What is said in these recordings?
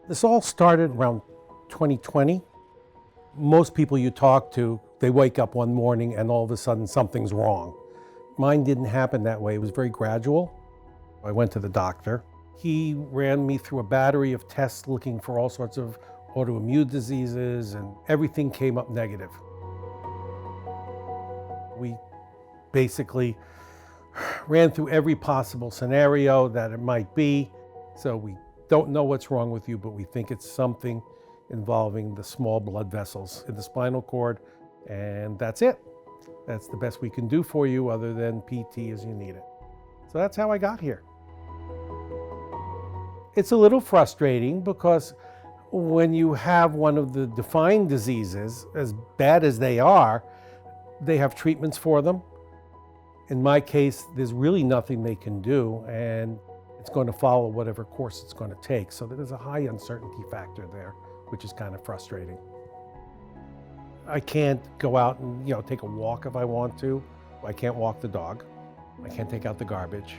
This all started around 2020. Most people you talk to, they wake up one morning and all of a sudden something's wrong. Mine didn't happen that way. It was very gradual. I went to the doctor. He ran me through a battery of tests looking for all sorts of autoimmune diseases, and everything came up negative. We basically ran through every possible scenario that it might be. So we don't know what's wrong with you, but we think it's something involving the small blood vessels in the spinal cord, and that's it. That's the best we can do for you other than PT as you need it. So that's how I got here. It's a little frustrating because when you have one of the defined diseases, as bad as they are, they have treatments for them. In my case, there's really nothing they can do, and it's going to follow whatever course it's going to take. So there's a high uncertainty factor there, which is kind of frustrating. I can't go out and take a walk if I want to. I can't walk the dog. I can't take out the garbage.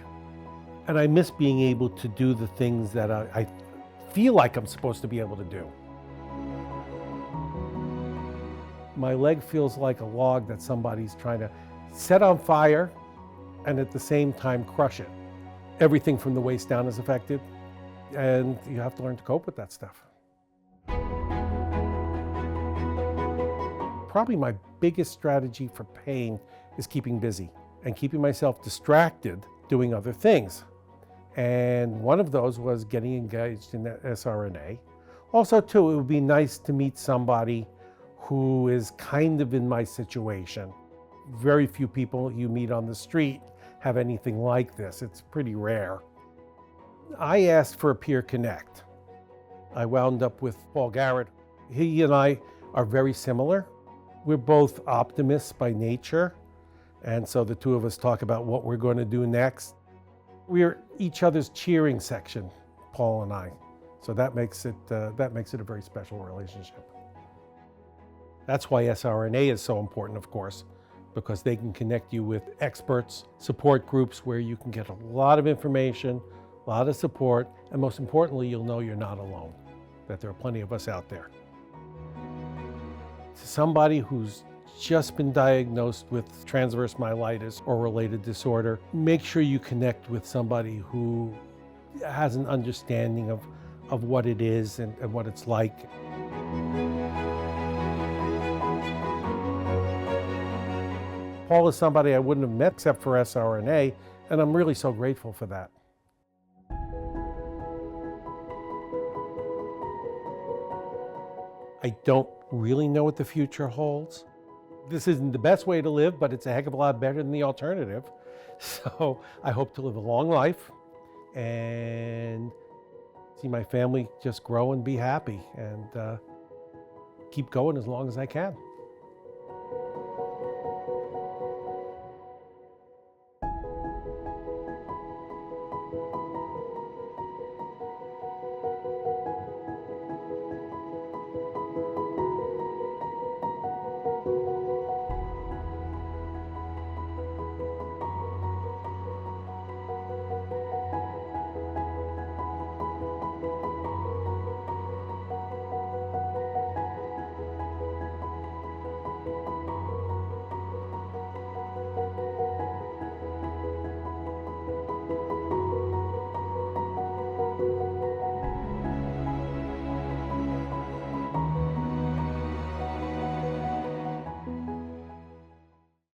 And I miss being able to do the things that I feel like I'm supposed to be able to do. My leg feels like a log that somebody's trying to set on fire and at the same time crush it. Everything from the waist down is affected, and you have to learn to cope with that stuff. Probably my biggest strategy for pain is keeping busy and keeping myself distracted doing other things. And one of those was getting engaged in SRNA. Also, too, it would be nice to meet somebody who is kind of in my situation. Very few people you meet on the street have anything like this. It's pretty rare. I asked for a peer connect. I wound up with Paul Garrett. He and I are very similar. We're both optimists by nature, and so the two of us talk about what we're going to do next. We're each other's cheering section, Paul and I. So that makes it a very special relationship. That's why SRNA is so important, of course, because they can connect you with experts, support groups where you can get a lot of information, a lot of support, and most importantly, you'll know you're not alone, that there are plenty of us out there. To somebody who's just been diagnosed with transverse myelitis or related disorder, make sure you connect with somebody who has an understanding of what it is and what it's like. Paul is somebody I wouldn't have met except for SRNA, and I'm really so grateful for that. I don't really know what the future holds. This isn't the best way to live, but it's a heck of a lot better than the alternative. So I hope to live a long life and see my family just grow and be happy, and keep going as long as I can.